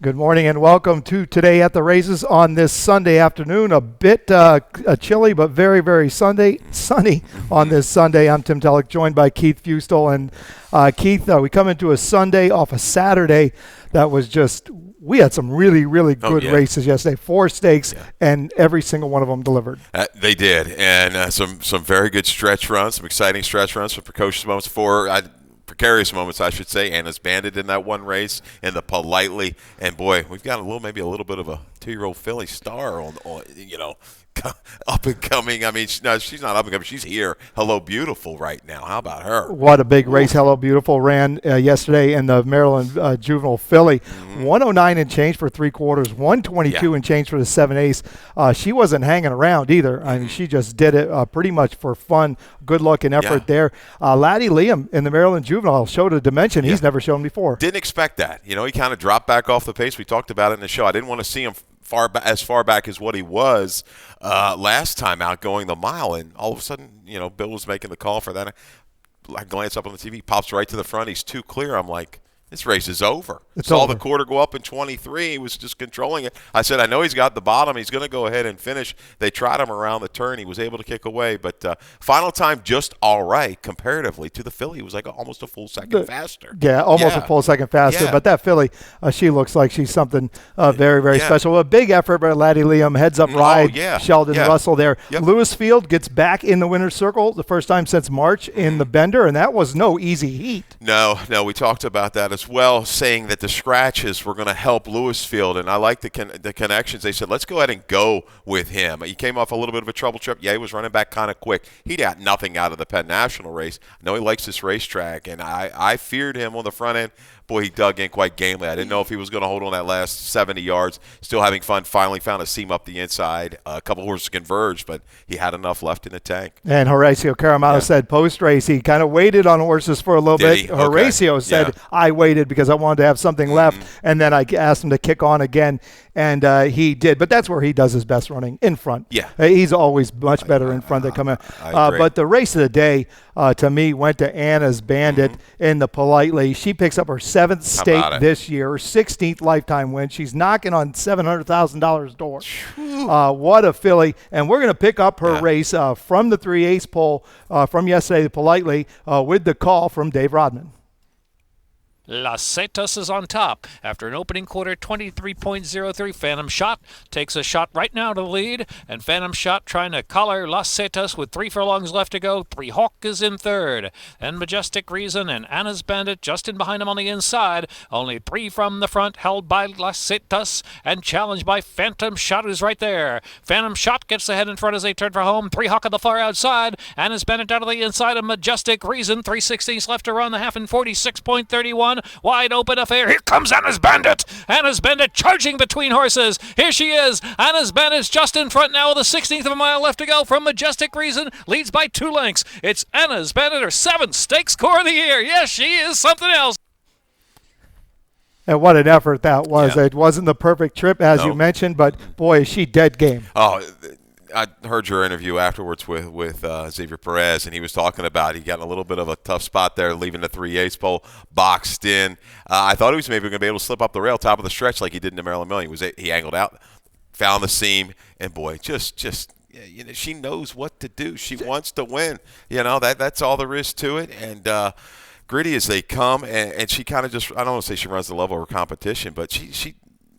Good morning and welcome to Today at the Races on this Sunday afternoon. A bit chilly, but very, very sunny on this Sunday. I'm Tim Tellick, joined by Keith Fustel. And Keith, we come into a Sunday off a Saturday that was just, we had some really, really good races yesterday. 4 stakes, and every single one of them delivered. They did, and some very good stretch runs, some exciting stretch runs, some precocious moments precarious moments, I should say. Anna's Bandit in that one race, and the Politely, and boy, we've got maybe a little bit of a 2-year-old filly star on up and coming. I mean, she's not up and coming. She's here. Hello, Beautiful right now. How about her? What a big race. Hello, Beautiful ran yesterday in the Maryland Juvenile Filly. 109 and change for 3/4, 122 and change for the 7/8. She wasn't hanging around either. I mean, she just did it pretty much for fun. Good luck and effort there. Laddie Liam in the Maryland Juvenile showed a dimension he's never shown before. Didn't expect that. He kind of dropped back off the pace. We talked about it in the show. I didn't want to see him as far back as what he was last time out going the mile, and all of a sudden, Bill was making the call for that. I glance up on the TV, pops right to the front. He's too clear. I'm like, this race is over. Saw the quarter go up in 23. He was just controlling it. I said, I know he's got the bottom. He's going to go ahead and finish. They tried him around the turn. He was able to kick away. But final time just all right comparatively to the filly. It was like almost a full second faster. Yeah, almost a full second faster. But that filly, she looks like she's something very, very special. A big effort by Laddie Liam. Heads up ride. Sheldon Russell there. Lewisfield gets back in the winner's circle the first time since March in the Bender, and that was no easy heat. No, we talked about that as well, saying that the scratches were going to help Lewisfield, and I like the connections. They said, let's go ahead and go with him. He came off a little bit of a trouble trip. Yeah, he was running back kind of quick. He got nothing out of the Penn National race. I know he likes this racetrack, and I feared him on the front end. Boy, he dug in quite gamely. I didn't know if he was going to hold on that last 70 yards. Still having fun. Finally found a seam up the inside. A couple horses converged, but he had enough left in the tank. And Horacio Caramano said post-race he kind of waited on horses for a little bit. Horacio said, I waited because I wanted to have something left, and then I asked him to kick on again, and he did. But that's where he does his best running, in front. Yeah. He's always much better in front than coming out. But the race of the day, to me, went to Anna's Bandit in the Politely. She picks up her 7th stake this year, her 16th lifetime win. She's knocking on $700,000 door. What a filly. And we're going to pick up her race from the 3/8 poll from yesterday, the Politely, with the call from Dave Rodman. Las Cetas is on top after an opening quarter 23.03. Phantom Shot takes a shot right now to the lead, and Phantom Shot trying to collar Las Cetas with 3 furlongs left to go. 3 Hawk is in third, and Majestic Reason and Anna's Bandit just in behind him on the inside. Only 3 from the front, held by Las Cetas and challenged by Phantom Shot, who's right there. Phantom Shot gets ahead in front as they turn for home. 3 Hawk on the far outside. Anna's Bandit out of the inside of Majestic Reason. 3/16 left to run the half in 46.31. Wide open affair. Here comes Anna's Bandit. Anna's Bandit charging between horses. Here she is. Anna's Bandit's just in front now with a 16th of a mile left to go from Majestic Reason. Leads by 2 lengths. It's Anna's Bandit, her 7th stakes score of the year. Yes, she is something else. And what an effort that was. It wasn't the perfect trip, as you mentioned, but boy, is she dead game. I heard your interview afterwards with Xavier Perez, and he was talking about he got in a little bit of a tough spot there, leaving the 3/8 pole, boxed in. I thought he was maybe going to be able to slip up the rail, top of the stretch like he did in the Maryland Million. He angled out, found the seam, and boy, just she knows what to do. She wants to win. That's all there is to it. And gritty as they come, and she kind of just, I don't want to say she runs the level of her competition, but she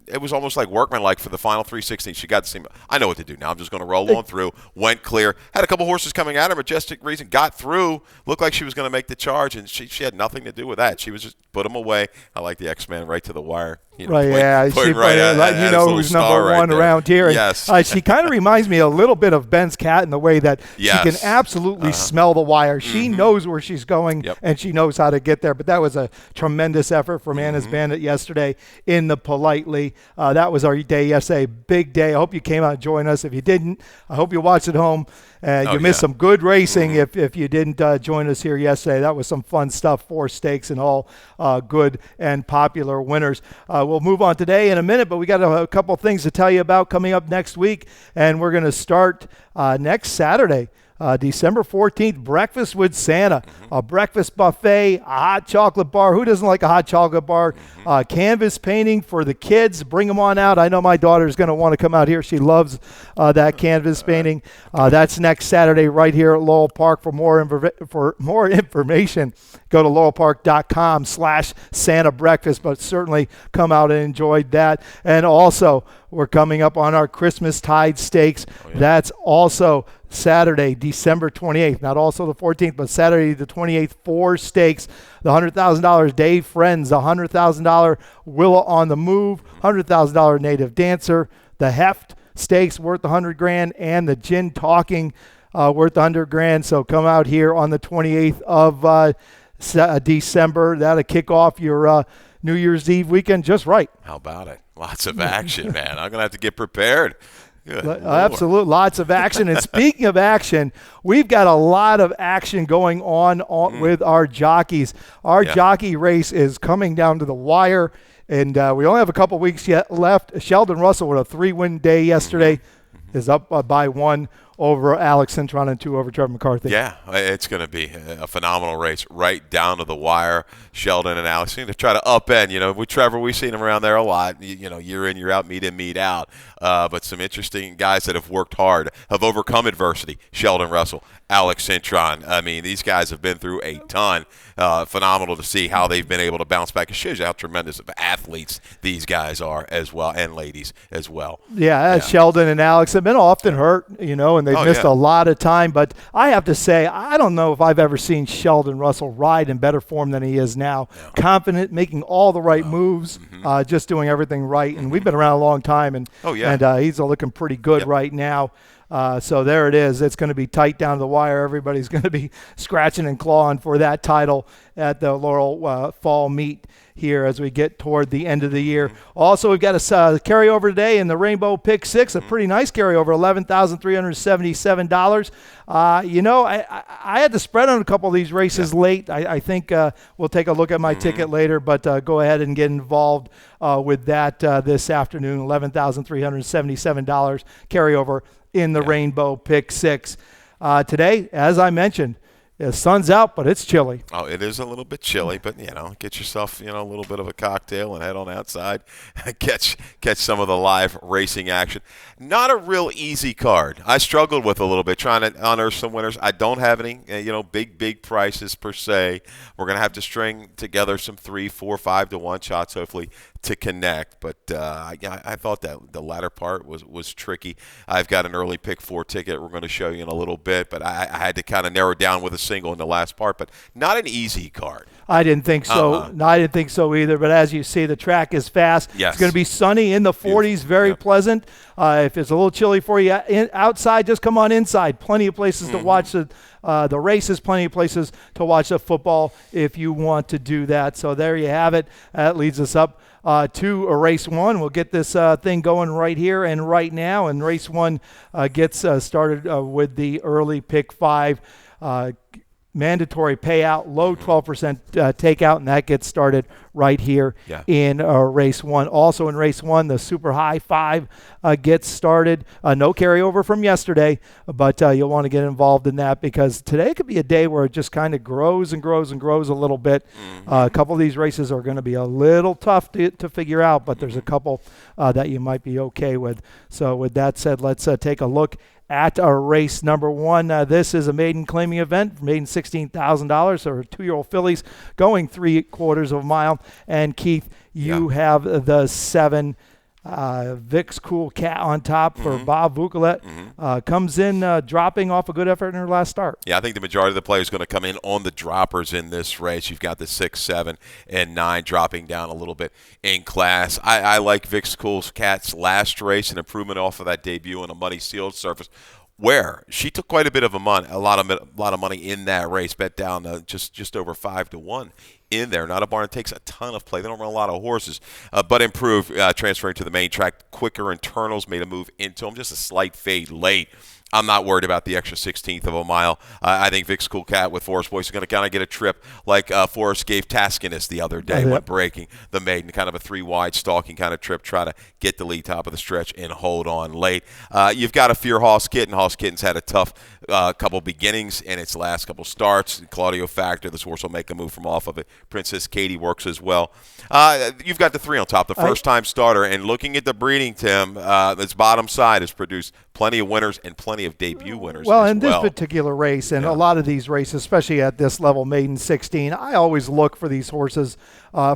it was almost like workmanlike for the final 3/16. She got the same. I know what to do now. I'm just going to roll on through. Went clear. Had a couple horses coming at her. Majestic Reason got through. Looked like she was going to make the charge, and she had nothing to do with that. She was just put them away. I like the X-Man right to the wire. Who's number one around here. Yes. She kind of reminds me a little bit of Ben's Cat in the way that she can absolutely smell the wire. She knows where she's going, and she knows how to get there. But that was a tremendous effort from Anna's Bandit yesterday in the Politely. That was our day yesterday. Big day. I hope you came out and joined us. If you didn't, I hope you watched at home. You missed some good racing if you didn't join us here yesterday. That was some fun stuff. 4 stakes and all good and popular winners. We'll move on today in a minute, but we got a couple things to tell you about coming up next week, and we're going to start next Saturday December 14th, Breakfast with Santa, a breakfast buffet, a hot chocolate bar. Who doesn't like a hot chocolate bar? Canvas painting for the kids. Bring them on out. I know my daughter's going to want to come out here. She loves that canvas painting. That's next Saturday right here at Laurel Park. For more information, go to laurelpark.com/Santa Breakfast, but certainly come out and enjoy that. And also, we're coming up on our Christmas Tide Stakes. That's also Saturday, December 28th, not also the 14th, but Saturday the 28th, 4 stakes. The $100,000 Dave Friends, the $100,000 Willa on the Move, $100,000 Native Dancer, the Heft Stakes worth $100,000, and the Gin Talking worth $100,000. So come out here on the 28th of December. That'll kick off your New Year's Eve weekend just right. How about it? Lots of action, man. I'm going to have to get prepared. Absolutely. Lots of action. And speaking of action, we've got a lot of action going on with our jockeys. Our jockey race is coming down to the wire, and we only have a couple weeks yet left. Sheldon Russell with a 3-win day yesterday is up by 1 over Alex Cintron and 2 over Trevor McCarthy. Yeah, it's going to be a phenomenal race right down to the wire. Sheldon and Alex seem to try to upend. With Trevor, we've seen him around there a lot. Year in, year out, meet in, meet out. But some interesting guys that have worked hard, have overcome adversity. Sheldon Russell, Alex Cintron. I mean, these guys have been through a ton. Phenomenal to see how they've been able to bounce back. It shows you how tremendous of athletes these guys are as well, and ladies as well. Yeah, Sheldon and Alex have been often hurt, and they've missed a lot of time. But I have to say, I don't know if I've ever seen Sheldon Russell ride in better form than he is now. Yeah. Confident, making all the right moves, just doing everything right. And we've been around a long time, and he's looking pretty good right now. So there it is. It's going to be tight down to the wire. Everybody's going to be scratching and clawing for that title at the Laurel Fall Meet here as we get toward the end of the year. Also, we've got a carryover today in the Rainbow Pick 6, a pretty nice carryover, $11,377. I had to spread on a couple of these races late. I think we'll take a look at my ticket later, but go ahead and get involved with that this afternoon, $11,377 carryover in the Rainbow Pick 6. Today, as I mentioned, the sun's out, but it's chilly. Oh, it is a little bit chilly, but, get yourself, a little bit of a cocktail and head on outside. catch some of the live racing action. Not a real easy card. I struggled with a little bit trying to unearth some winners. I don't have any, big prices per se. We're going to have to string together some 3, 4, 5 to 1 shots, hopefully, to connect. But I thought that the latter part was tricky. I've got an early pick 4 ticket we're going to show you in a little bit, but I had to kind of narrow down with a single in the last part, but not an easy card. I didn't think so. No, I didn't think so either. But as you see, the track is fast. Yes. It's going to be sunny in the 40s, very pleasant. If it's a little chilly for you outside, just come on inside. Plenty of places to watch the races, plenty of places to watch the football if you want to do that. So there you have it. That leads us up to race 1. We'll get this thing going right here and right now. And race 1 gets started with the early pick 5. Mandatory payout, low 12% takeout, and that gets started right here in race 1. Also in race 1, the super high 5 gets started. No carryover from yesterday, but you'll want to get involved in that because today could be a day where it just kind of grows and grows and grows a little bit. A couple of these races are going to be a little tough to figure out, but there's a couple that you might be okay with. So with that said, let's take a look at race number 1. This is a maiden claiming event, maiden $16,000, so 2-year-old fillies going 3/4 of a mile. And Keith, you have the 7 Vic's Cool Cat on top for Bob Vukolet. Comes in dropping off a good effort in her last start. Yeah, I think the majority of the players going to come in on the droppers in this race. You've got the 6, 7, and 9 dropping down a little bit in class. I like Vic's Cool Cat's last race, an improvement off of that debut on a muddy sealed surface, where she took quite a bit of a lot of money in that race, bet down just over 5 to 1 in there. Not a barn takes a ton of play. They don't run a lot of horses, but improved transferring to the main track. Quicker internals made a move into them, just a slight fade late. I'm not worried about the extra 16th of a mile. I think Vic's Cool Cat with Forest Boys is going to kind of get a trip like Forrest gave Taskinus the other day when breaking the maiden, kind of a 3-wide stalking kind of trip, try to get the lead top of the stretch and hold on late. You've got to fear Hoss Kitten. Hoss Kitten's had a tough couple beginnings in its last couple starts. Claudio Factor, this horse will make a move from off of it. Princess Katie works as well. You've got the 3 on top, the first-time starter, and looking at the breeding, Tim, its bottom side has produced plenty of winners and plenty of debut winners. Well, in this particular race, and a lot of these races, especially at this level, maiden 16, I always look for these horses,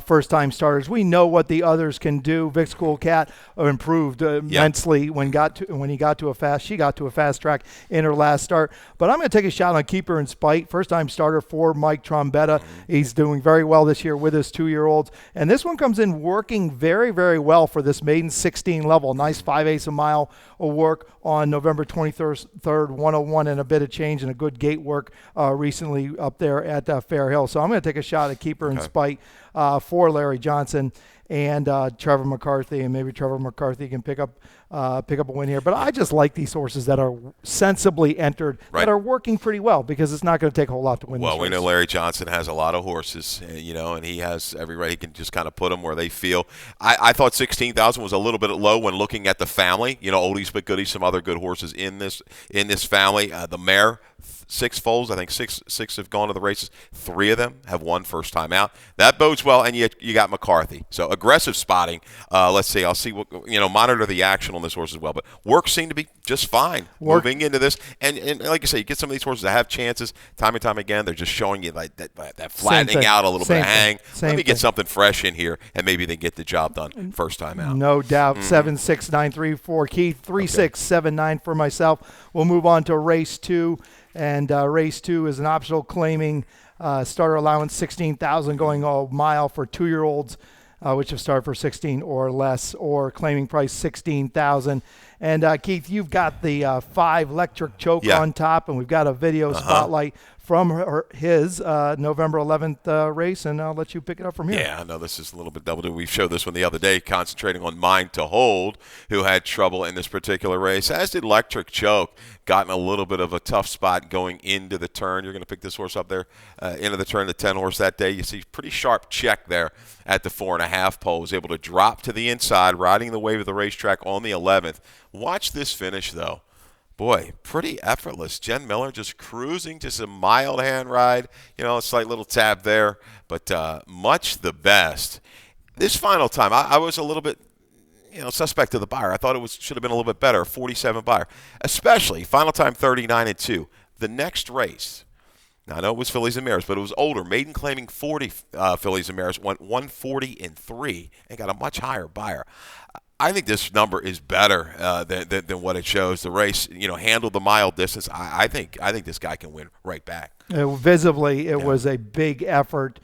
first-time starters. We know what the others can do. Vic's Cool Cat improved immensely when he got to a fast track in her last start. But I'm going to take a shot on Keeper in Spite, first-time starter for Mike Trombetta. He's doing very well this year with his 2-year-olds. And this one comes in working very, very well for this maiden 16 level. Nice 5/8 a mile of work on November 23rd, 101 and a bit of change, and a good gate work recently up there at Fair Hill. So I'm going to take a shot at Keeper in Spite for Larry Johnson and Trevor McCarthy, and maybe Trevor McCarthy can pick up a win here. But I just like these horses that are sensibly entered, that are working pretty well, because it's not going to take a whole lot to win. Well, we know Larry Johnson has a lot of horses, and he has every right. He can just kind of put them where they feel. I thought 16,000 was a little bit low when looking at the family. Oldies but goodies, some other good horses in this family. The mare, 6 foals. I think six have gone to the races. 3 of them have won first time out. That bodes well, and you got McCarthy. So aggressive spotting. Let's see. I'll see what monitor the action on this horse as well. But work seemed to be just fine moving into this. And like I say, you get some of these horses that have chances time and time again. They're just showing you like that flattening out a little bit of hang. Let me get something fresh in here, and maybe they get the job done first time out. No doubt. 76934 for Keith, 3679 for myself. We'll move on to race 2. And race 2 is an optional claiming starter allowance 16,000 going a mile for 2-year-olds, which have started for 16 or less, or claiming price 16,000. And Keith, you've got the 5 electric choke on top, and we've got a video spotlight from his November 11th race, and I'll let you pick it up from here. Yeah, I know this is a little bit double dip. We showed this one the other day, concentrating on Mind to Hold, who had trouble in this particular race, as did Electric Choke. Gotten a little bit of a tough spot going into the turn. You're going to pick this horse up there into the turn, the 10 horse that day. You see pretty sharp check there at the 4.5 pole. Was able to drop to the inside, riding the wave of the racetrack on the 11th. Watch this finish, though. Boy, pretty effortless. Jen Miller just cruising, just a mild hand ride. A slight little tab there, but much the best. This final time, I was a little bit, suspect of the buyer. I thought it should have been a little bit better, 47 buyer. Especially final time 39-2. The next race, now I know it was fillies and mares, but it was older. Maiden claiming 40 fillies and mares, went 140-3 and got a much higher buyer. I think this number is better than what it shows. The race, handled the mile distance. I think this guy can win right back. Visibly, it was a big effort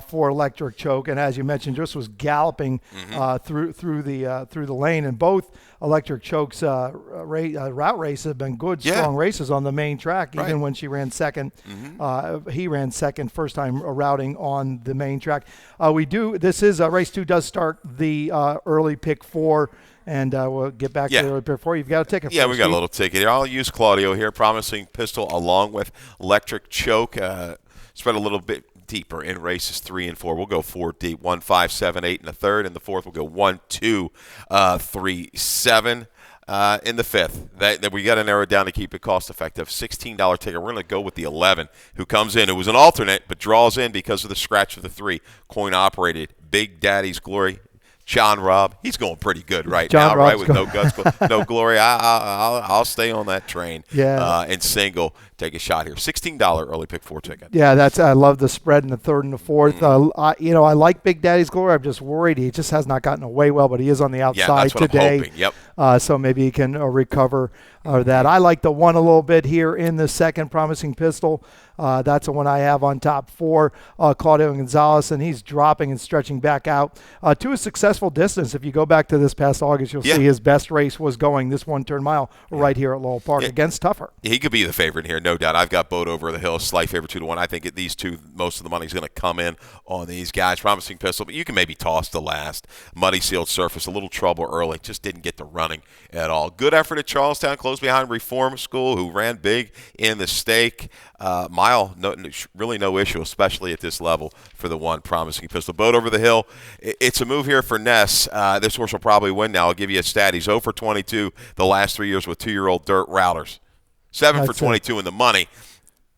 for Electric Choke, and as you mentioned, just was galloping through the lane. And both Electric Choke's route races have been good, strong races on the main track. Even when she ran second, he ran second first time routing on the main track. This is race 2 does start the early pick 4. And we'll get back to the early pick 4. You've got a ticket. Yeah, we got a little ticket here. I'll use Claudio here, Promising Pistol, along with Electric Choke. Spread a little bit deeper in races 3 and 4. We'll go 4 deep, 1, 5, 7, 8 in the third. In the fourth, we'll go 1, 2, 3, 7. In the fifth, that we got to narrow it down to keep it cost effective. $16 ticket. We're going to go with the 11, who comes in. It was an alternate, but draws in because of the scratch of the 3. Coin operated. Big Daddy's Glory. John Robb, he's going pretty good now, right? With no guts, no glory. I'll stay on that train. Yeah. And single, take a shot here. $16 early pick 4 ticket. Yeah, I love the spread in the third and the fourth. I like Big Daddy's Glory. I'm just worried he just has not gotten away well, but he is on the outside today. I'm hoping. Yep. So maybe he can recover that. I like the 1 a little bit here in the second, Promising Pistol. That's the one I have on top 4, Claudio Gonzalez, and he's dropping and stretching back out to a successful distance. If you go back to this past August, you'll see his best race was going this 1-turn mile right here at Laurel Park against Tatr. He could be the favorite here, no doubt. I've got Boat Over the Hill, slight favorite 2-1. I think these two, most of the money's going to come in on these guys. Promising Pistol, but you can maybe toss the last. Muddy sealed surface, a little trouble early, just didn't get the running at all. Good effort at Charlestown, close behind Reform School, who ran big in the stake. Mile, really no issue, especially at this level for the one Promising Pistol. Boat Over the Hill, it's a move here for Ness. This horse will probably win now. I'll give you a stat. He's 0 for 22 the last 3 years with 2-year-old dirt routers. 7 for 22 in the money.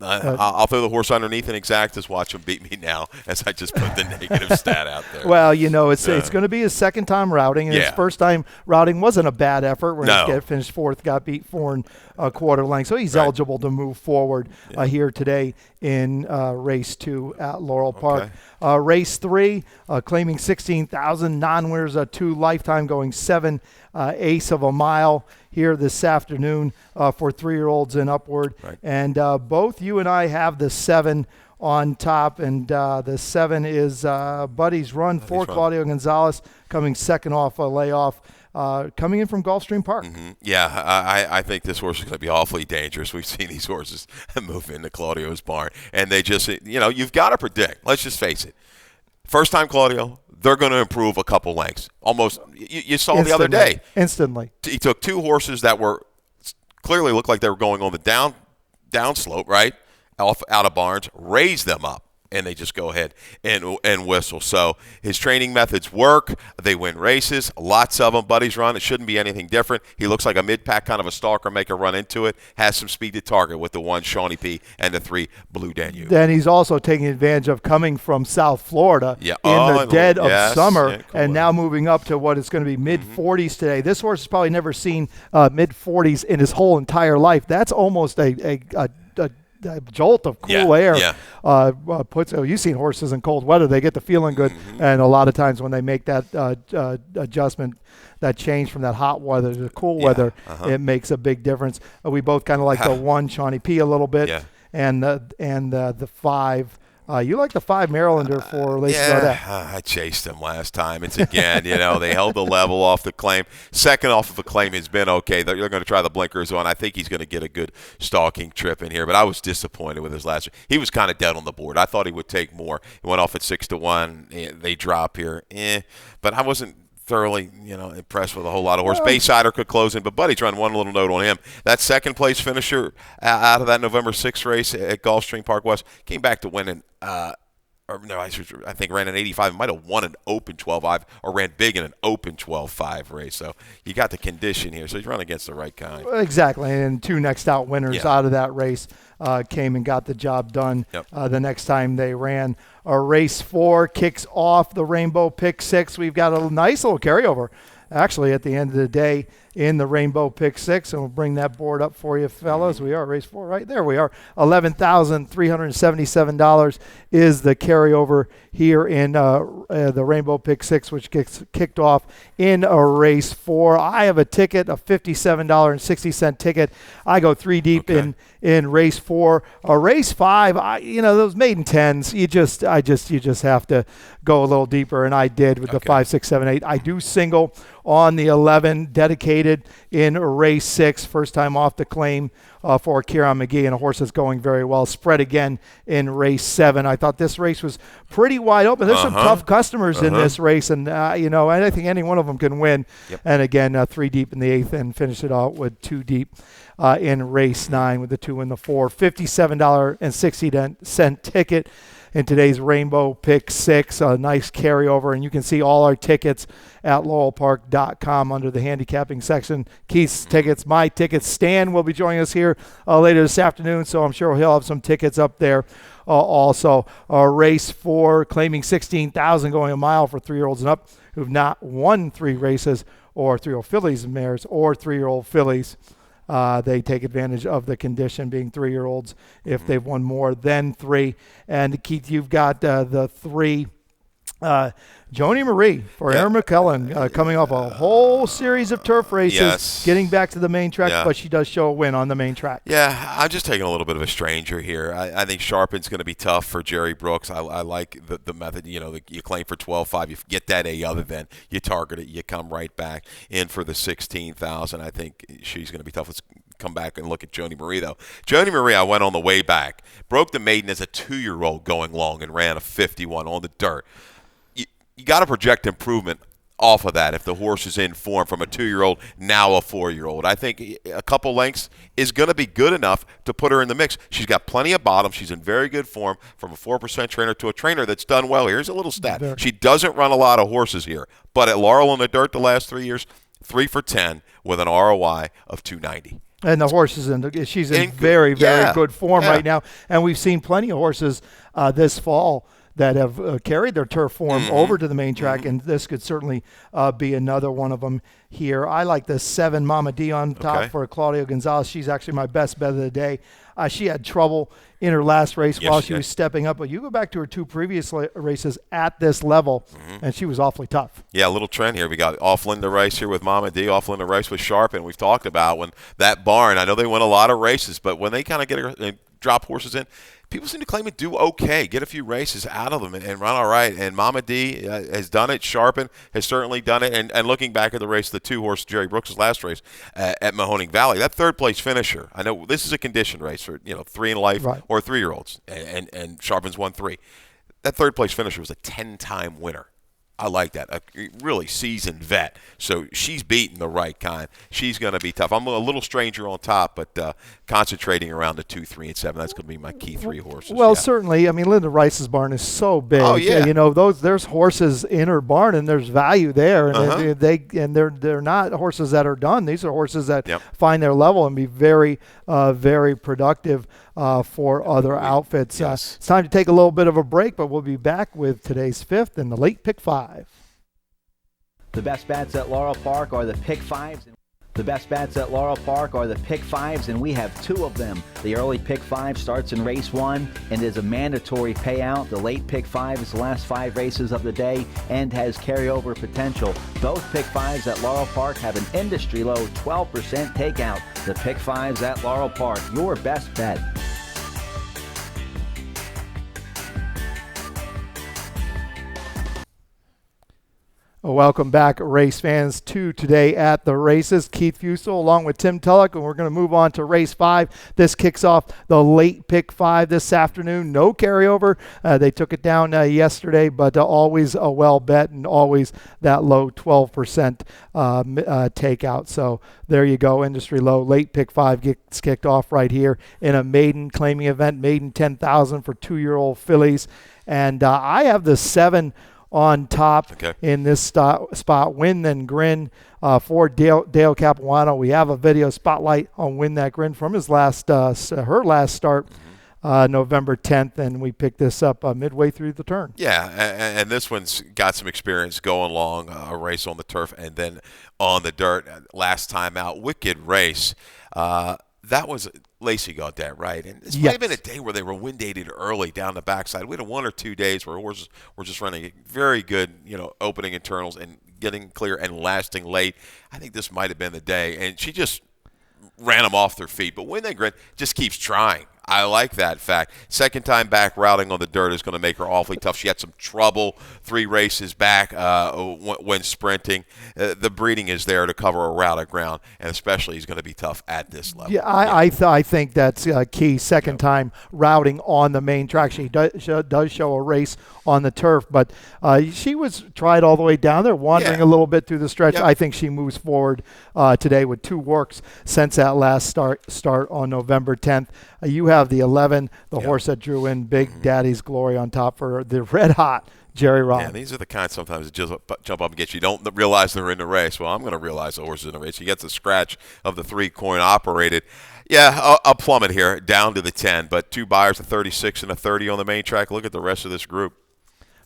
I'll throw the horse underneath and exact. Just watch him beat me now as I just put the negative stat out there. Well, it's going to be his second time routing, and his first time routing wasn't a bad effort. When he finished 4th, got beat 4 1/4 length, so he's eligible to move forward here today in race 2 at Laurel Park. Race 3, claiming 16,000, non-winners 2 lifetime, going 7/8 of a mile here this afternoon for 3-year-olds and upward. And both you and I have the 7 on top, and the 7 is Buddy's Run for Claudio Gonzalez, coming second off a layoff. Coming in from Gulfstream Park. I think this horse is going to be awfully dangerous. We've seen these horses move into Claudio's barn, and they just, you've got to predict. Let's just face it. First time Claudio, they're going to improve a couple lengths. Almost, you saw Instantly. the other day. Instantly. He took 2 horses that were clearly looked like they were going on the down slope, right, out of barns, raised them up. And they just go ahead and whistle. So his training methods work. They win races, lots of them. Buddy's Run, it shouldn't be anything different. He looks like a mid-pack kind of a stalker, make a run into it. Has some speed to target with the 1 Shawnee P and the 3 Blue Danube. Then he's also taking advantage of coming from South Florida in the dead of summer, and now moving up to what is going to be mid-40s today. This horse has probably never seen mid-40s in his whole entire life. That's almost a jolt of cool air. You've seen horses in cold weather, they get the feeling good, and a lot of times when they make that adjustment, that change from that hot weather to cool weather, it makes a big difference. We both kind of like the 1 Shawnee P a little bit, and the 5. You like the 5 Marylander for Lacey Gaudet. I chased him last time. It's again, they held the level off the claim. Second off of a claim has been okay. They're going to try the blinkers on. I think he's going to get a good stalking trip in here, but I was disappointed with his last. He was kind of dead on the board. I thought he would take more. He went off at 6-1. They drop here, but I wasn't thoroughly, impressed with a whole lot of horse. Baysider could close in, but Buddy's Run, one little note on him. That second place finisher out of that November 6th race at Gulfstream Park West came back to winning. I think ran an 85. Might have won an open 12-5 or ran big in an open 12-5 race. So you got the condition here. So he's running against the right kind. Exactly. And 2 next out winners out of that race came and got the job done the next time they ran. Race 4 kicks off the Rainbow Pick 6. We've got a nice little carryover, actually, at the end of the day in the Rainbow Pick 6, and we'll bring that board up for you, fellas. We are race 4 right there. We are $11,377 is the carryover here in the Rainbow Pick 6, which gets kicked off in race 4. I have a ticket, a $57.60 ticket. I go 3 deep in race 4. Race 5, those maiden 10s, you just have to go a little deeper, and I did with the 5, 6, 7, 8. I do single on the 11, dedicated in race 6, first time off the claim for Kieran McGee, and a horse that's going very well. Spread again in race 7. I thought this race was pretty wide open. There's some tough customers in this race, and I think any one of them can win. And again, 3 deep in the 8th, and finish it out with 2 deep in race 9 with the 2 and the 4. $57.60 ticket in today's Rainbow Pick 6. A nice carryover, and you can see all our tickets at laurelpark.com under the handicapping section. Keith's tickets, my tickets. Stan will be joining us here later this afternoon, so I'm sure he'll have some tickets up there also. Race 4, claiming 16,000, going a mile for 3-year-olds and up who've not won 3 races, or 3-year-old fillies and mares, or 3-year-old fillies. They take advantage of the condition, being 3-year-olds if they've won more than 3. And Keith, you've got the 3 Joni Marie for Aaron McClellan, coming off a whole series of turf races, getting back to the main track, but she does show a win on the main track. Yeah, I'm just taking a little bit of a stranger here. I think Sharpen's going to be tough for Jerry Brooks. I like the method. You claim for 12.5, you get that A other than you target it, you come right back in for the 16,000. I think she's going to be tough. Let's come back and look at Joni Marie, though. Joni Marie, I went on the way back, broke the maiden as a 2-year-old going long and ran a 51 on the dirt. You got to project improvement off of that if the horse is in form from a 2-year-old, now a 4-year-old. I think a couple lengths is going to be good enough to put her in the mix. She's got plenty of bottom. She's in very good form from a 4% trainer to a trainer that's done well. Here's a little stat. She doesn't run a lot of horses here, but at Laurel in the dirt the last 3 years, 3 for 10 with an ROI of 290. And the horse she's in very good form right now. And we've seen plenty of horses this fall that have carried their turf form over to the main track, and this could certainly be another one of them here. I like the 7 Mama D on top for Claudia Gonzalez. She's actually my best bet of the day. She had trouble in her last race while she was stepping up, but you go back to her 2 previous races at this level, and she was awfully tough. Yeah, a little trend here. We got off Linda Rice here with Mama D, off Linda Rice with Sharp, and we've talked about when that barn, I know they win a lot of races, but when they kind of drop horses in, people seem to claim it do okay, get a few races out of them and run all right. And Mama D has done it. Sharpen has certainly done it. And looking back at the race, the 2-horse Jerry Brooks' last race at Mahoning Valley, that 3rd-place finisher, I know this is a conditioned race for 3 in life or 3-year-olds, and Sharpen's won 3. That 3rd-place finisher was a 10-time winner. I like that. A really seasoned vet. So she's beating the right kind. She's going to be tough. I'm a little stranger on top, but concentrating around the 2, 3, and 7. That's going to be my key 3 horses. Well, certainly. I mean, Linda Rice's barn is so big. Oh, yeah. There's horses in her barn, and there's value there. And they're not horses that are done. These are horses that find their level and be very, very productive for other outfits. It's time to take a little bit of a break, but we'll be back with today's 5th and the late pick 5. The best bets at Laurel Park are the pick 5s. The best bets at Laurel Park are the pick 5s, and we have 2 of them. The early pick 5 starts in race 1 and is a mandatory payout. The late pick 5 is the last 5 races of the day and has carryover potential. Both pick 5s at Laurel Park have an industry low 12% takeout. The pick 5s at Laurel Park, your best bet. Welcome back, race fans, to Today at the Races. Keith Fusel along with Tim Tullock, and we're going to move on to race 5. This kicks off the late pick 5 this afternoon. No carryover. They took it down yesterday, but always a well bet and always that low 12% takeout. So there you go, industry low. Late pick 5 gets kicked off right here in a maiden claiming event, maiden 10,000 for 2-year-old fillies. And I have the 7 on top in this spot. Win Then Grin for Dale Capuano. We have a video spotlight on Win That Grin from his her last start November 10th, and we picked this up midway through the turn. Yeah, and this one's got some experience going long a race on the turf and then on the dirt. Last time out, Wicked Race. That was Lacey got that right, and this might have been a day where they were wind-dated early down the backside. We had 1 or 2 days where horses were just running very good, opening internals and getting clear and lasting late. I think this might have been the day, and she just ran them off their feet. But Win That Grin just keeps trying. I like that fact. Second time back routing on the dirt is going to make her awfully tough. She had some trouble 3 races back when sprinting. The breeding is there to cover a routed ground, and especially is going to be tough at this level. Yeah, I think that's key. Second time routing on the main track. She does show a race on the turf, but she was tried all the way down there, wandering a little bit through the stretch. I think she moves forward today with 2 works since that last start on November 10th. You have the 11, the horse that drew in Big Daddy's Glory on top for the red hot Jerry Robb. Yeah, these are the kinds sometimes that just jump up and get you. You don't realize they're in the race. Well, I'm going to realize the horse is in the race. He gets a scratch of the 3-coin operated. Yeah, a plummet here down to the 10, but 2 buyers, a 36 and a 30 on the main track. Look at the rest of this group.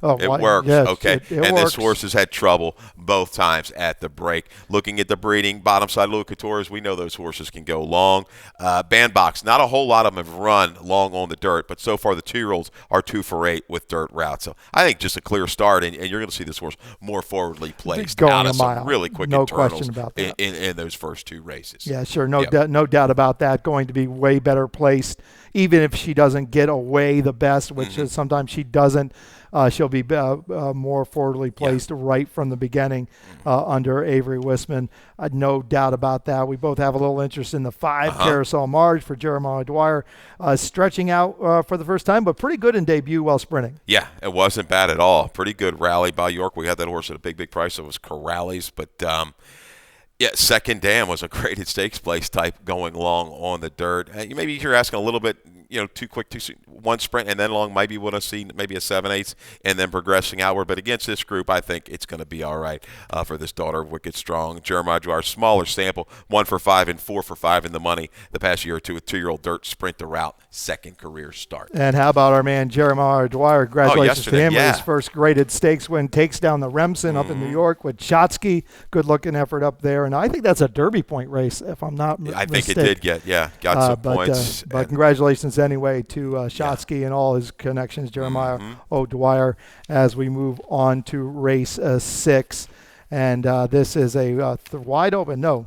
Oh, it works, yes, okay. It and works. This horse has had trouble both times at the break. Looking at the breeding, bottom side Louis Couture's, we know those horses can go long. Bandbox, not a whole lot of them have run long on the dirt, but so far the 2-year-olds are 2 for 8 with dirt routes. So I think just a clear start, and you're going to see this horse more forwardly placed going out a of mile. some really quick No internals question about that. in those first 2 races. Yeah, sure. No doubt about that. Going to be way better placed, even if she doesn't get away the best, which is sometimes she doesn't. She'll be more forwardly placed right from the beginning under Avery Wisman. No doubt about that. We both have a little interest in the 5 Carousel Marge for Jeremiah Dwyer, stretching out for the first time, but pretty good in debut while sprinting. Yeah, it wasn't bad at all. Pretty good rally by York. We had that horse at a big price. It was Corrales, but yeah, Second Dam was a graded stakes place type going long on the dirt. Maybe you're asking a little bit, too quick, too soon. One sprint and then long. Maybe want to see maybe a 7/8 and then progressing outward. But against this group, I think it's going to be all right for this daughter of Wicked Strong. Jeremiah Dwyer, smaller sample, 1 for 5 and 4 for 5 in the money the past year or two with 2-year-old dirt sprint the route, second career start. And how about our man Jeremiah Dwyer? Congratulations to him with his first graded stakes win. Takes down the Remsen up in New York with Shotsky. Good looking effort up there. And I think that's a Derby point race, if I'm not mistaken. I think it did got some points. But congratulations anyway to Shotsky and all his connections, Jeremiah O'Dwyer, as we move on to race 6. And this is a wide open,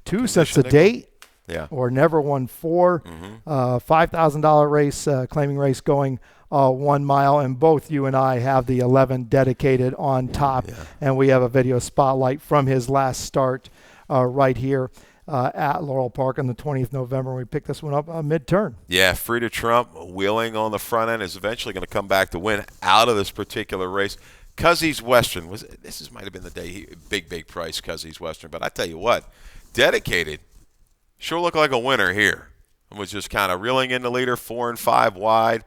2 sets a date. Yeah. Or never won 4. $5,000 race, claiming race going 1 mile, and both you and I have the 11 dedicated on top. Yeah. And we have a video spotlight from his last start right here at Laurel Park on the 20th November. We picked this one up mid-turn. Yeah, Frida Trump wheeling on the front end is eventually going to come back to win out of this particular race. Cuzzy's Western might have been the day big price Cuzzy's Western, but I tell you what, dedicated sure looked like a winner here. And was just kind of reeling in the leader, 4 and 5 wide.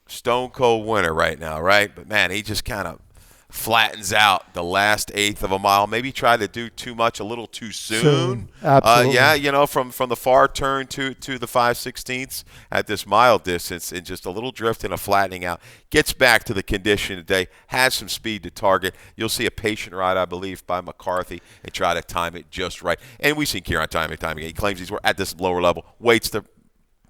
Stone cold winner right now, right? But man, he just kind of flattens out the last 1/8 of a mile. Maybe tried to do too much a little too soon. Absolutely. From the far turn to the 5/16 at this mile distance, and just a little drift and a flattening out. Gets back to the condition today, has some speed to target. You'll see a patient ride, I believe, by McCarthy and try to time it just right. And we've seen Kieran time and time again. He claims he's at this lower level, waits the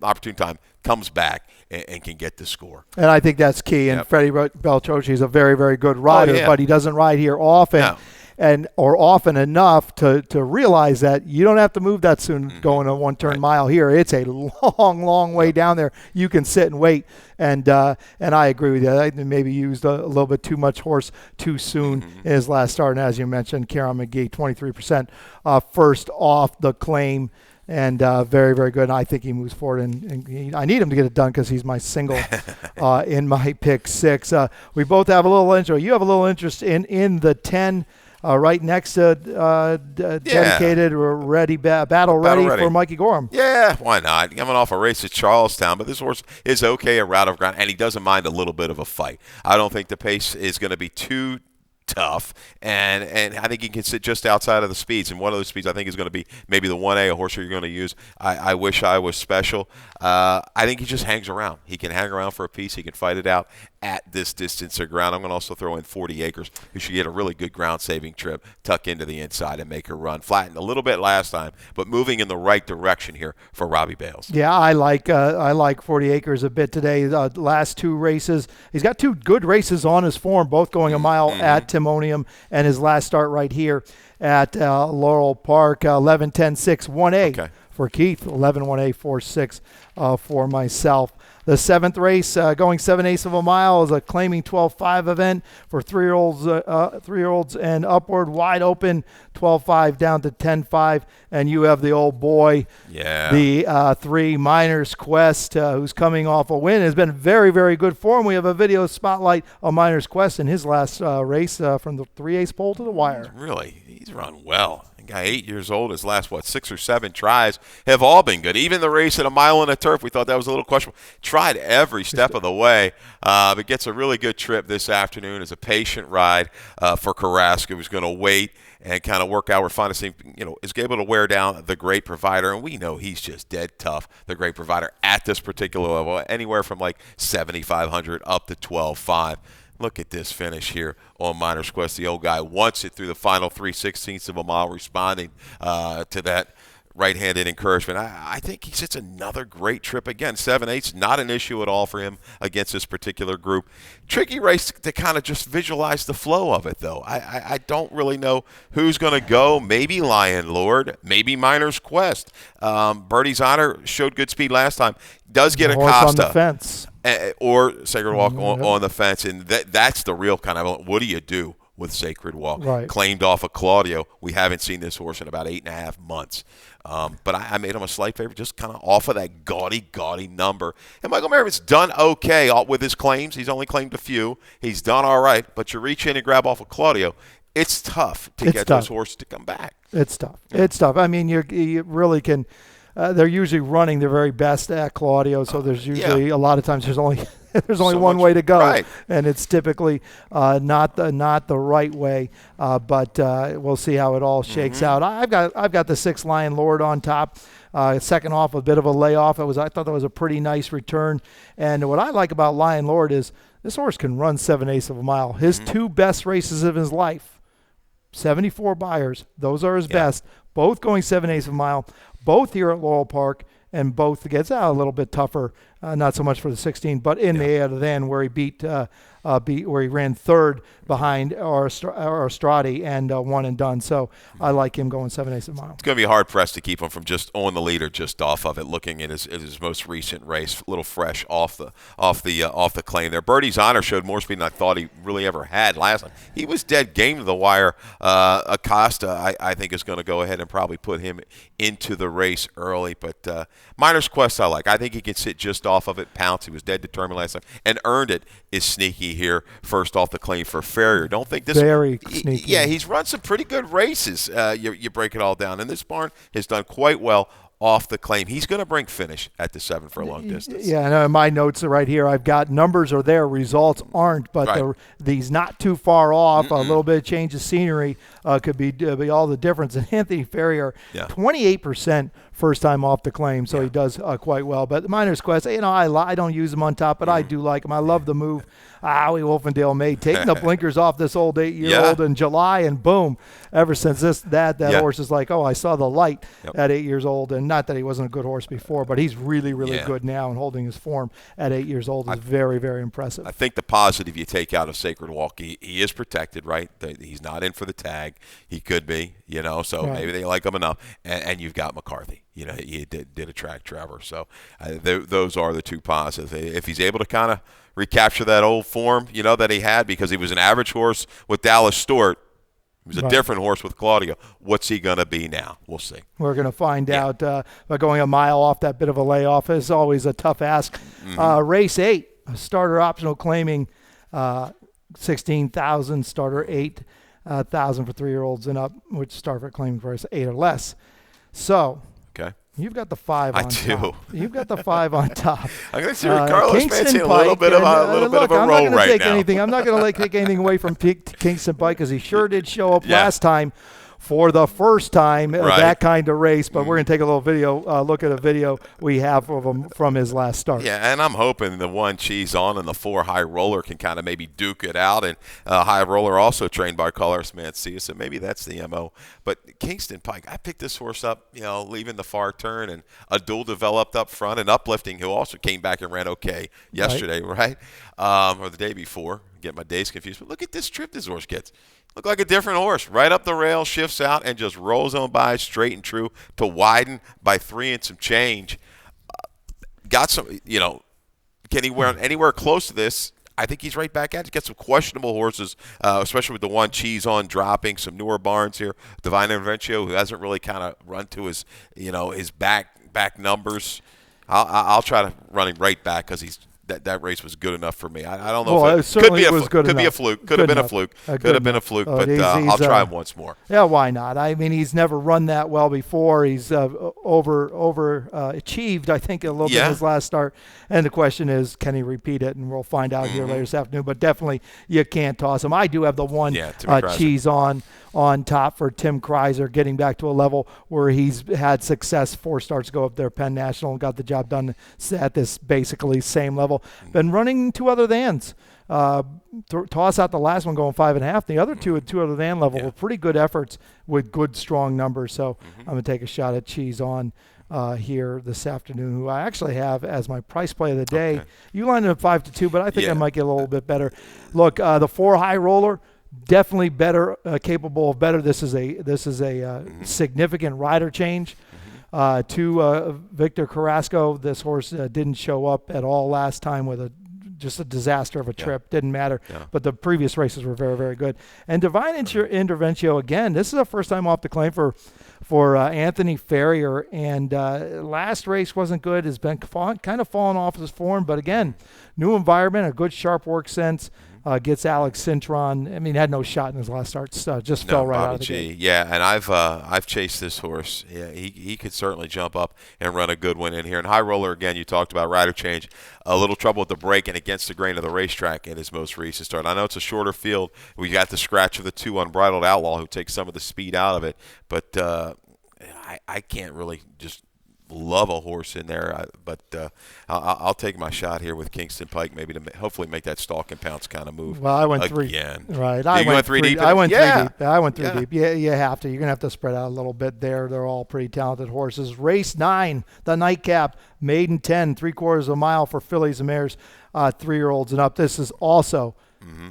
opportune time, comes back, and can get the score. And I think that's key. And Freddie Beltrocchi is a very, very good rider, but he doesn't ride here often. No. Or often enough to realize that you don't have to move that soon going a one-turn mile here. It's a long way down there. You can sit and wait. And I agree with you. I maybe used a little bit too much horse too soon in his last start. And as you mentioned, Kieran McGee, 23% first off the claim. And very, very good. And I think he moves forward. And I need him to get it done because he's my single in my pick 6. We both have a little interest. You have a little interest in the 10 right next to dedicated or battle ready for Mikey Gorham. Yeah, why not? Coming off a race at Charlestown, but this horse is okay at route of ground, and he doesn't mind a little bit of a fight. I don't think the pace is going to be too tough, and I think he can sit just outside of the speeds, and one of those speeds I think is going to be maybe the 1A, a horse you're going to use. I wish I was special. I think he just hangs around. He can hang around for a piece. He can fight it out at this distance of ground. I'm going to also throw in 40 Acres, who should get a really good ground-saving trip, tuck into the inside and make her run. Flattened a little bit last time, but moving in the right direction here for Robbie Bales. Yeah, I like 40 Acres a bit today. Last 2 races, he's got 2 good races on his form, both going a mile at Timonium, and his last start right here at Laurel Park, 11-10-6, 1A for Keith, 11-1A, 4-6 for myself. The 7th race, going 7/8 of a mile, is a claiming 12-5 event for 3-year-olds and upward, wide open, 12-5 down to 10-5, and you have the old boy, the 3 Miners Quest, who's coming off a win. Has been very, very good form. We have a video spotlight of Miners Quest in his last race from the 3/8 pole to the wire. Really, he's run well. Guy 8 years old, his last 6 or 7 tries have all been good. Even the race at a mile and a turf, we thought that was a little questionable. Tried every step of the way, but gets a really good trip this afternoon. It's a patient ride for Carrasco, who's going to wait and kind of work out. We're finding is able to wear down the Great Provider, and we know he's just dead tough, the Great Provider, at this particular level, anywhere from 7,500 up to 12.5. Look at this finish here on Miners Quest. The old guy wants it through the final 3/16 of a mile, responding to that right-handed encouragement. I think he sits another great trip again. 7/8's not an issue at all for him against this particular group. Tricky race to kind of just visualize the flow of it, though. I don't really know who's going to go. Maybe Lion Lord, maybe Miners Quest. Birdie's Honor showed good speed last time. Does get Acosta on the fence, or Sacred Walk on the fence, and that's the real kind of what do you do with Sacred Walk? Right. Claimed off of Claudio. We haven't seen this horse in about 8.5 months. But I made him a slight favorite just kind of off of that gaudy number. And Michael Merriman's done okay with his claims. He's only claimed a few. He's done all right. But you reach in and grab off of Claudio, it's tough to get those horses to come back. It's tough. It's tough. I mean, you really can they're usually running their very best at Claudio, so there's usually a lot of times there's only one way to go, right. And it's typically not the right way. But we'll see how it all shakes out. I've got the 6 Lion Lord on top. Second off, a bit of a layoff. I thought that was a pretty nice return. And what I like about Lion Lord is this horse can run 7/8 of a mile. His 2 best races of his life, 74 buyers. Those are his best. Both going 7/8 of a mile. Both here at Laurel Park, and both gets a little bit tougher. Not so much for the 16, but in the out of then where he beat where he ran third behind Strati and one and done. So I like him going 7/8 of a mile. It's going to be hard pressed to keep him from just on the lead or just off of it. Looking at his most recent race, a little fresh off the claim there. Birdie's Honor showed more speed than I thought he really ever had last time. He was dead game to the wire. Acosta, I think, is going to go ahead and probably put him into the race early. But Miners Quest, I like. I think he can sit just off of it, pounce. He was dead determined last time and earned it. Is sneaky here, first off the claim for Farrier. Don't think this very sneaky. Yeah, he's run some pretty good races. You break it all down, and this barn has done quite well off the claim. He's going to bring finish at the 7 for a long distance. Yeah, and my notes are right here. I've got numbers are there, results aren't, but these not too far off. A little bit of change of scenery could be all the difference. And Anthony Farrier, 28% first time off the claim, so he does quite well. But the Miners Quest, I don't use him on top, but I do like him. I love the move Howie Wolfendale made, taking the blinkers off this old 8-year-old in July, and boom, ever since that horse is like, I saw the light at 8 years old. And not that he wasn't a good horse before, but he's really, really good now, and holding his form at 8 years old is very, very impressive. I think the positive you take out of Sacred Walk, he is protected, right? He's not in for the tag. He could be, so maybe they like him enough. And you've got McCarthy. He did attract Trevor. So those are the 2 positives. If he's able to kind of recapture that old form, that he had, because he was an average horse with Dallas Stewart. He was a different horse with Claudio. What's he going to be now? We'll see. We're going to find out. By going a mile off that bit of a layoff is always a tough ask. Race 8, starter optional claiming 16,000, starter 8,000 for 3-year-olds and up, which starter claiming for 8 or less. So. Okay. You've got the 5 on top. I do. You've got the 5 on top. I'm going to see Carlos Mancy a little bit of a roll right now. I'm not going to take anything away from Kingston Pike, because he sure did show up last time for the first time that kind of race. But we're going to take a little look at a video we have of him from his last start. Yeah, and I'm hoping the 1 Cheese On and the 4 High Roller can kind of maybe duke it out. And High Roller also trained by Carlos Mancy, so maybe that's the MO. But Kingston Pike, I picked this horse up, leaving the far turn, and a duel developed up front, and Uplifting, who also came back and ran okay yesterday, right? Or the day before. Get my days confused. But look at this trip this horse gets. Look like a different horse. Right up the rail, shifts out, and just rolls on by straight and true to widen by 3 and some change. Got some, can he wear anywhere close to this? I think he's right back at it. Get some questionable horses, especially with the 1 Cheese On dropping. Some newer barns here. Divine Interventio, who hasn't really kind of run to his, his back numbers. I'll try to run him right back, because he's. That race was good enough for me. I don't know if it could be a fluke. Could have been a fluke. Could have been a fluke, but I'll try him once more. Yeah, why not? I mean, he's never run that well before. He's over achieved, I think, a little bit in his last start. And the question is, can he repeat it? And we'll find out here later this afternoon. But definitely, you can't toss him. I do have the 1 Cheese on top for Tim Kreiser, getting back to a level where he's had success. 4 starts go up there, Penn National, and got the job done at this basically same level. Been running 2 other thans. Toss out the last one going 5.5. The other two at 2 out of the van level were pretty good efforts with good, strong numbers. So I'm going to take a shot at Cheese on here this afternoon, who I actually have as my price play of the day. Okay. You lined it up 5-2, but I think I might get a little bit better. Look, the 4 high roller, definitely better, capable of better. This is a significant rider change. To Victor Carrasco, this horse didn't show up at all last time with just a disaster of a trip. Didn't matter. But the previous races were very, very good. And Divine Interventio, again, this is the first time off the claim for Anthony Ferrier. And last race wasn't good. Has been kind of fallen off his form. But again, new environment, a good sharp work sense. Gets Alex Cintron. I mean, had no shot in his last start. Just fell right out of the gate. Yeah, and I've chased this horse. Yeah, he could certainly jump up and run a good one in here. And High Roller, again, you talked about rider change. A little trouble with the break and against the grain of the racetrack in his most recent start. I know it's a shorter field. We got the scratch of the 2 Unbridled Outlaw who takes some of the speed out of it. But I can't really just love a horse in there, but I'll take my shot here with Kingston Pike, maybe to hopefully make that stalk and pounce kind of move. Well, I went again. 3. Right, I went 3 deep. I went 3 deep. I went 3 deep. Yeah, you have to. You're gonna have to spread out a little bit there. They're all pretty talented horses. Race 9, the nightcap, maiden 10, 3/4 of a mile for fillies and mares, 3-year-olds and up. This is also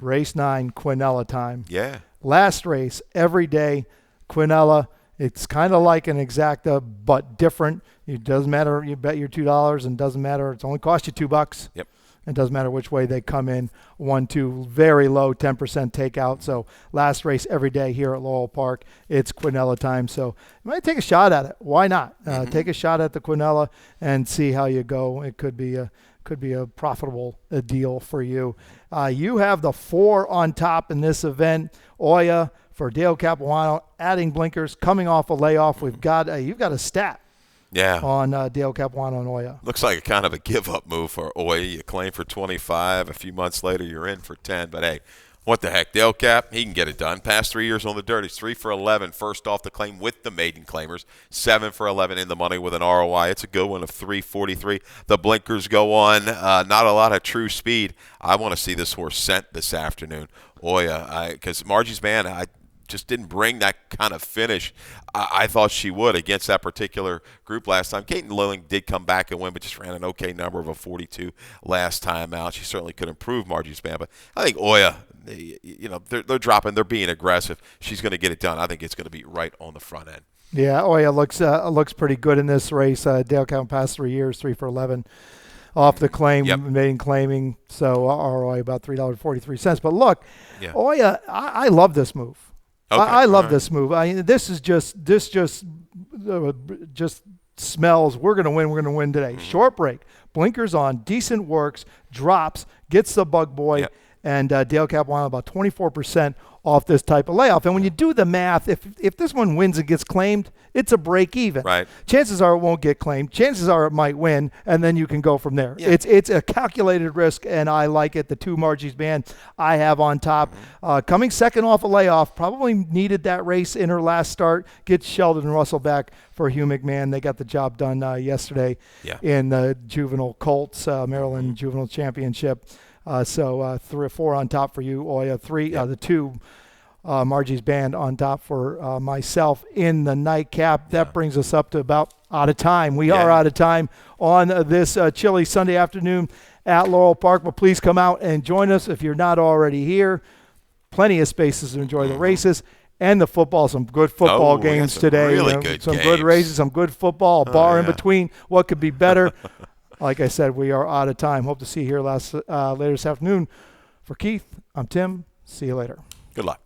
race 9, Quinella time. Yeah. Last race every day, Quinella. It's kind of like an exacta, but different. It doesn't matter. You bet your $2, and doesn't matter. It's only cost you $2. Yep. It doesn't matter which way they come in. 1-2, very low, 10% takeout. So last race every day here at Laurel Park. It's Quinella time. So you might take a shot at it. Why not? Take a shot at the Quinella and see how you go. It could be a profitable deal for you. You have the 4 on top in this event. Oya for Dale Capuano, adding blinkers, coming off a layoff. You've got a stat. Yeah. On Dale Capuano and Oya. Looks like a kind of a give-up move for Oya. You claim for 25. A few months later, you're in for 10. But, hey, what the heck? Dale Cap, he can get it done. Past 3 years on the dirt, he's 3 for 11 first off the claim with the maiden claimers. 7 for 11 in the money with an ROI. It's a good one of 343. The blinkers go on. Not a lot of true speed. I want to see this horse sent this afternoon. Oya, because Margie's Band, I just didn't bring that kind of finish I thought she would against that particular group last time. Kaiten Lilling did come back and win, but just ran an okay number of a 42 last time out. She certainly could improve Margie's Band, but I think Oya, they're dropping, they're being aggressive. She's going to get it done. I think it's going to be right on the front end. Yeah, Oya looks pretty good in this race. Dale Count past 3 years, 3 for 11. Off the claim, maiden claiming, so ROI about $3.43. But look, Oya, I love this move. Okay. I love this move. This just smells. We're gonna win. We're gonna win today. Short break, blinkers on, decent works, drops, gets the bug boy, and Dale Capuano about 24% off this type of layoff. And when you do the math, if this one wins and gets claimed, it's a break even. Right. Chances are it won't get claimed. Chances are it might win, and then you can go from there. Yeah. It's a calculated risk, and I like it. The 2 Margie's Band I have on top. Coming second off a layoff, probably needed that race in her last start. Gets Sheldon Russell back for Hugh McMahon. They got the job done yesterday in the Juvenile Colts, Maryland Juvenile Championship. So 3 or 4 on top for you, Oya. 3, the 2 Margie's Band on top for myself in the nightcap. That brings us up to about out of time. We are out of time on this chilly Sunday afternoon at Laurel Park. But please come out and join us if you're not already here. Plenty of spaces to enjoy the races and the football. Some good football games today. Really good some games. Good races, some good football. A bar in between. What could be better? Like I said, we are out of time. Hope to see you here later this afternoon. For Keith, I'm Tim. See you later. Good luck.